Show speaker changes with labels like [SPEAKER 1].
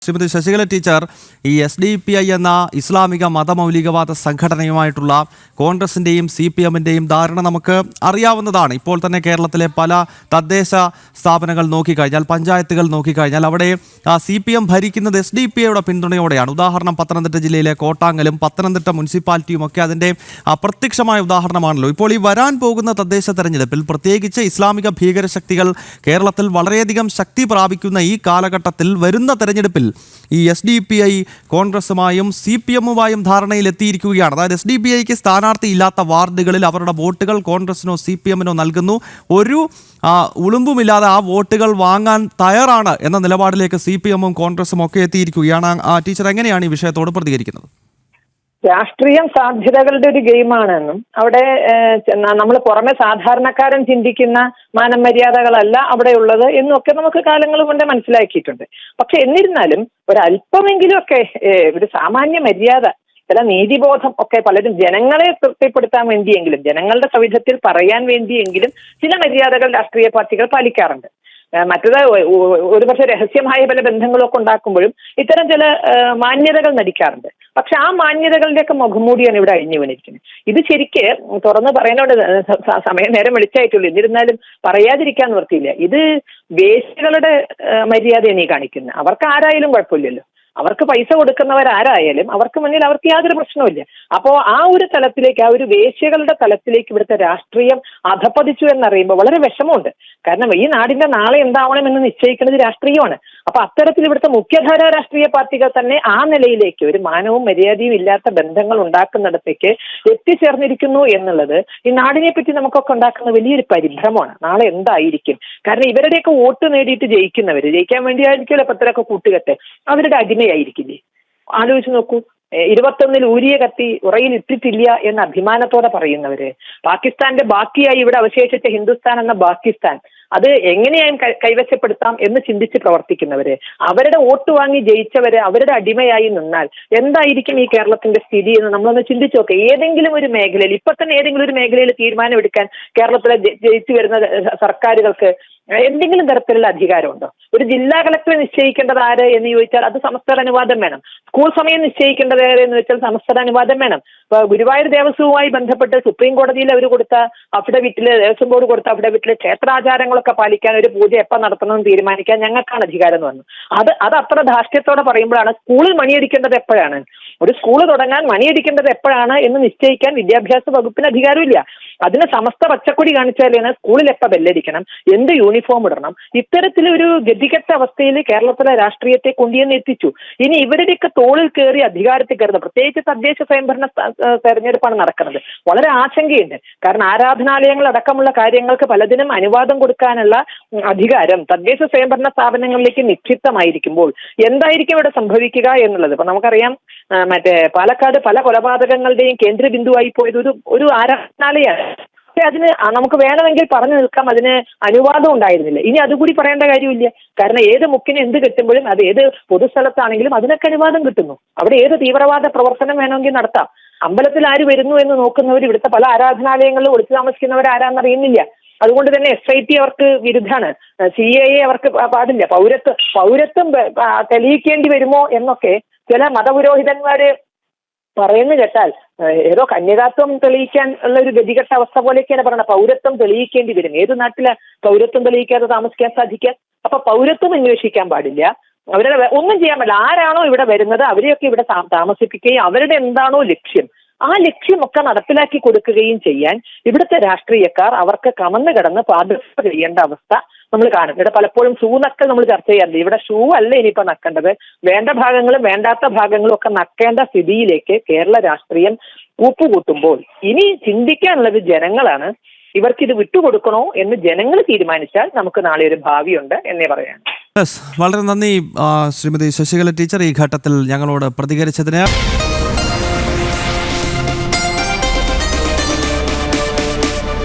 [SPEAKER 1] Shrimati Sasikala teacher, ഈ SDPI എന്ന ഇസ്ലാമിക മതമൗലികവാദ സംഘടനയുമായിട്ടുള്ള കോൺഗ്രസിൻ്റെയും CPM-ൻ്റെയും ധാരണ നമുക്ക് അറിയാവുന്നതാണ്. ഇപ്പോൾ തന്നെ കേരളത്തിലെ പല തദ്ദേശ സ്ഥാപനങ്ങൾ നോക്കിക്കഴിഞ്ഞാൽ, പഞ്ചായത്തുകൾ നോക്കിക്കഴിഞ്ഞാൽ അവിടെ CPM ഭരിക്കുന്നത് SDPIയുടെ പിന്തുണയോടെയാണ്. ഉദാഹരണം പത്തനംതിട്ട ജില്ലയിലെ കോട്ടാങ്ങലും പത്തനംതിട്ട മുനിസിപ്പാലിറ്റിയും ഒക്കെ അതിൻ്റെ പ്രത്യക്ഷമായ ഉദാഹരണമാണല്ലോ. ഇപ്പോൾ ഈ വരാൻ പോകുന്ന തദ്ദേശ തെരഞ്ഞെടുപ്പിൽ പ്രത്യേകിച്ച് ഇസ്ലാമിക ഭീകരശക്തികൾ കേരളത്തിൽ വളരെയധികം ശക്തി പ്രാപിക്കുന്ന ഈ കാലഘട്ടത്തിൽ വരുന്ന തെരഞ്ഞെടുപ്പിൽ ഈ SDPI കോൺഗ്രസുമായും CPM-ഉമായും ധാരണയിലെത്തിയിരിക്കുകയാണ്. അതായത് SDPIക്ക് സ്ഥാനാർത്ഥി ഇല്ലാത്ത വാർഡുകളിൽ അവരുടെ വോട്ടുകൾ കോൺഗ്രസിനോ CPM-നോ നൽകുന്നു. ഒരു ഉളുമ്പുമില്ലാതെ ആ വോട്ടുകൾ വാങ്ങാൻ തയ്യാറാണ് എന്ന നിലപാടിലേക്ക് CPM-ഉം കോൺഗ്രസും ഒക്കെ എത്തിയിരിക്കുകയാണ്. ടീച്ചർ എങ്ങനെയാണ് ഈ വിഷയത്തോട് പ്രതികരിക്കുന്നത്?
[SPEAKER 2] രാഷ്ട്രീയം സാധ്യതകളുടെ ഒരു ഗെയിമാണെന്നും അവിടെ നമ്മൾ പുറമെ സാധാരണക്കാരൻ ചിന്തിക്കുന്ന മാനമര്യാദകളല്ല അവിടെ ഉള്ളത് എന്നൊക്കെ നമുക്ക് കാലങ്ങൾ കൊണ്ട് മനസ്സിലാക്കിയിട്ടുണ്ട്. പക്ഷെ എന്നിരുന്നാലും ഒരല്പമെങ്കിലും ഒക്കെ ഒരു സാമാന്യ മര്യാദ, ചില നീതിബോധം ഒക്കെ പലരും ജനങ്ങളെ തൃപ്തിപ്പെടുത്താൻ വേണ്ടിയെങ്കിലും ജനങ്ങളുടെ സവിധത്തിൽ പറയാൻ വേണ്ടിയെങ്കിലും ചില മര്യാദകൾ രാഷ്ട്രീയ പാർട്ടികൾ പാലിക്കാറുണ്ട്. മറ്റത് ഒരുപക്ഷെ രഹസ്യമായ പല ബന്ധങ്ങളൊക്കെ ഉണ്ടാക്കുമ്പോഴും ഇത്തരം ചില മാന്യതകൾ നടിക്കാറുണ്ട്. പക്ഷെ ആ മാന്യതകളുടെയൊക്കെ മുഖംമൂടിയാണ് ഇവിടെ അഴിഞ്ഞു വീണിരിക്കുന്നത്. ഇത് ശരിക്ക് തുറന്ന് പറയാനോട് സമയം നേരം വിളിച്ചായിട്ടുള്ളൂ. എന്നിരുന്നാലും പറയാതിരിക്കാൻ നിവർത്തിയില്ല. ഇത് വേശ്യകളുടെ മര്യാദയാണ് ഈ കാണിക്കുന്നത്. അവർക്ക് ആരായാലും കുഴപ്പമില്ലല്ലോ. അവർക്ക് പൈസ കൊടുക്കുന്നവരാരായാലും അവർക്ക് മുന്നിൽ അവർക്ക് യാതൊരു പ്രശ്നവുമില്ല. അപ്പോൾ ആ ഒരു തലത്തിലേക്ക്, ആ ഒരു വേശ്യകളുടെ തലത്തിലേക്ക് ഇവിടുത്തെ രാഷ്ട്രീയം അധപ്പതിച്ചു എന്നറിയുമ്പോൾ വളരെ വിഷമമുണ്ട്. കാരണം ഈ നാടിന്റെ നാളെ എന്താവണം എന്ന് നിശ്ചയിക്കുന്നത് രാഷ്ട്രീയമാണ്. അപ്പൊ അത്തരത്തിൽ ഇവിടുത്തെ മുഖ്യധാരാ രാഷ്ട്രീയ പാർട്ടികൾ തന്നെ ആ നിലയിലേക്ക് ഒരു മാനവും മര്യാദയും ഇല്ലാത്ത ബന്ധങ്ങൾ ഉണ്ടാക്കുന്നിടത്തേക്ക് എത്തിച്ചേർന്നിരിക്കുന്നു എന്നുള്ളത് ഈ നാടിനെ പറ്റി നമുക്കൊക്കെ ഉണ്ടാക്കുന്ന വലിയൊരു പരിഭ്രമമാണ്. നാളെ എന്തായിരിക്കും? കാരണം ഇവരുടെയൊക്കെ വോട്ട് നേടിയിട്ട് ജയിക്കാൻ വേണ്ടിയായിരിക്കുമല്ലോ പത്തരൊക്കെ കൂട്ടുകെട്ട്. അവരുടെ അടിമയായിരിക്കില്ലേ? ആലോചിച്ച് നോക്കൂ. 21 ഊരിയ കത്തി ഉറയിൽ ഇട്ടിട്ടില്ല എന്ന അഭിമാനത്തോടെ പറയുന്നവര്, പാകിസ്ഥാന്റെ ബാക്കിയായി ഇവിടെ അവശേഷിച്ച ഹിന്ദുസ്ഥാൻ എന്ന പാകിസ്ഥാൻ അത് എങ്ങനെയായും കൈവശപ്പെടുത്താം എന്ന് ചിന്തിച്ച് പ്രവർത്തിക്കുന്നവര്, അവരുടെ വോട്ട് വാങ്ങി ജയിച്ചവര് അവരുടെ അടിമയായി നിന്നാൽ എന്തായിരിക്കും ഈ കേരളത്തിന്റെ സ്ഥിതി എന്ന് നമ്മളൊന്ന് ചിന്തിച്ചു നോക്കുക. ഏതെങ്കിലും ഒരു മേഖലയിൽ, ഇപ്പൊ തന്നെ ഏതെങ്കിലും ഒരു മേഖലയിൽ തീരുമാനം എടുക്കാൻ കേരളത്തിലെ ജയിച്ചു വരുന്ന സർക്കാരുകൾക്ക് എന്തെങ്കിലും തരത്തിലുള്ള അധികാരമുണ്ടോ? ഒരു ജില്ലാ കളക്ടറെ നിശ്ചയിക്കേണ്ടത് ആര് എന്ന് ചോദിച്ചാൽ അത് സമസ്തയുടെ അനുവാദം വേണം. സ്കൂൾ സമയം നിശ്ചയിക്കേണ്ടത് ആര് എന്ന് വെച്ചാൽ സമസ്തയുടെ അനുവാദം വേണം. ഗുരുവായൂർ ദേവസ്വവുമായി ബന്ധപ്പെട്ട് സുപ്രീം കോടതിയിൽ അവർ കൊടുത്ത അഫിഡവിറ്റില്, ദേവസ്വം ബോർഡ് കൊടുത്ത അഫിഡവിറ്റില് ക്ഷേത്രാചാരങ്ങളൊക്കെ പാലിക്കാൻ ഒരു പൂജ എപ്പോൾ നടത്തണമെന്ന് തീരുമാനിക്കാൻ ഞങ്ങൾക്കാണ് അധികാരം എന്ന് പറഞ്ഞു. അത് അത്ര ധാർഷ്ട്യത്തോടെ പറയുമ്പോഴാണ് സ്കൂളിൽ മണിയടിക്കേണ്ടത് എപ്പോഴാണ്, ഒരു സ്കൂൾ തുടങ്ങാൻ മണിയടിക്കേണ്ടത് എപ്പോഴാണ് എന്ന് നിശ്ചയിക്കാൻ വിദ്യാഭ്യാസ വകുപ്പിന് അധികാരമില്ല. അതിന് സമസ്ത പച്ചക്കൊടി കാണിച്ചാലാണ് സ്കൂളിൽ എപ്പോൾ ബെല്ലടിക്കണം, എന്ത് യൂണിഫോം ഇടണം. ഇത്തരത്തിലൊരു ഗതികെട്ട അവസ്ഥയിൽ കേരളത്തിലെ രാഷ്ട്രീയത്തെ കൊണ്ടുവന്ന് എത്തിച്ചു. ഇനി ഇവരുടെയൊക്കെ തോളിൽ കയറി അധികാരത്തിൽ കയറുന്നത്, പ്രത്യേകിച്ച് തദ്ദേശ സ്വയംഭരണ തെരഞ്ഞെടുപ്പാണ് നടക്കുന്നത്, വളരെ ആശങ്കയുണ്ട്. കാരണം ആരാധനാലയങ്ങൾ അടക്കമുള്ള കാര്യങ്ങൾക്ക് പലതിനും അനുവാദം കൊടുക്കാനുള്ള അധികാരം തദ്ദേശ സ്വയംഭരണ സ്ഥാപനങ്ങളിലേക്ക് നിക്ഷിപ്തമായിരിക്കുമ്പോൾ എന്തായിരിക്കും ഇവിടെ സംഭവിക്കുക എന്നുള്ളത്. ഇപ്പൊ നമുക്കറിയാം, പാലക്കാട് പല കൊലപാതകങ്ങളുടെയും കേന്ദ്ര ബിന്ദുവായി പോയത് ഒരു ആരാധനാലയമാണ്. പക്ഷെ അതിന് നമുക്ക് വേണമെങ്കിൽ പറഞ്ഞു നിൽക്കാം, അതിന് അനുവാദം ഉണ്ടായിരുന്നില്ല. ഇനി അതുകൂടി പറയേണ്ട കാര്യമില്ല. കാരണം ഏത് മുക്കിന് എന്ത് കിട്ടുമ്പോഴും, അത് ഏത് പൊതുസ്ഥലത്താണെങ്കിലും അതിനൊക്കെ അനുവാദം കിട്ടുന്നു. അവിടെ ഏത് തീവ്രവാദ പ്രവർത്തനം വേണമെങ്കിൽ നടത്താം. അമ്പലത്തിൽ ആര് വരുന്നു എന്ന് നോക്കുന്നവർ ഇവിടുത്തെ പല ആരാധനാലയങ്ങളിൽ ഒളിച്ചു താമസിക്കുന്നവർ ആരാന്നറിയുന്നില്ല. അതുകൊണ്ട് തന്നെ SIT അവർക്ക് വിരുദ്ധാണ്, CAA അവർക്ക് പാടില്ല. പൗരത്വം തെളിയിക്കേണ്ടി വരുമോ എന്നൊക്കെ ചില മതപുരോഹിതന്മാര് പറയുന്നു കേട്ടാൽ ഏതോ കന്യകാത്വം തെളിയിക്കാൻ ഉള്ള ഒരു ഗതികെട്ട അവസ്ഥ പോലെയൊക്കെയാണ് പറയുന്നത്. പൗരത്വം തെളിയിക്കേണ്ടി വരും. ഏത് നാട്ടിലെ പൗരത്വം തെളിയിക്കാതെ താമസിക്കാൻ സാധിക്കുക? അപ്പൊ പൗരത്വം അന്വേഷിക്കാൻ പാടില്ല, അവരുടെ ഒന്നും ചെയ്യാൻ പാടില്ല. ആരാണോ ഇവിടെ വരുന്നത് അവരെയൊക്കെ ഇവിടെ താമസിപ്പിക്കുകയും അവരുടെ എന്താണോ ലക്ഷ്യം ആ ലക്ഷ്യമൊക്കെ നടപ്പിലാക്കി കൊടുക്കുകയും ചെയ്യാൻ ഇവിടുത്തെ രാഷ്ട്രീയക്കാർ അവർക്ക് കമന്ന് കിടന്ന് പാദയാത്ര ചെയ്യേണ്ട അവസ്ഥ നമ്മൾ കാണും. ഇവിടെ പലപ്പോഴും ഷൂ നക്കൽ നമ്മൾ ചർച്ച ചെയ്യാറുണ്ട്. ഇവിടെ ഷൂ അല്ല ഇനിയിപ്പോ നക്കേണ്ടത്, വേണ്ട ഭാഗങ്ങളും വേണ്ടാത്ത ഭാഗങ്ങളും ഒക്കെ നക്കേണ്ട സ്ഥിതിയിലേക്ക് കേരള രാഷ്ട്രീയം കൂപ്പുകൂട്ടുമ്പോൾ ഇനി ചിന്തിക്കാനുള്ളത് ജനങ്ങളാണ്. ഇവർക്കിത് വിട്ടുകൊടുക്കണോ എന്ന് ജനങ്ങൾ തീരുമാനിച്ചാൽ നമുക്ക് നാളെ ഒരു ഭാവിയുണ്ട് എന്നേ പറയാൻ.
[SPEAKER 1] വളരെ നന്ദി ശ്രീമതി ശശികല ടീച്ചർ, ഈ ഘട്ടത്തിൽ ഞങ്ങളോട് പ്രതികരിച്ചതിന്.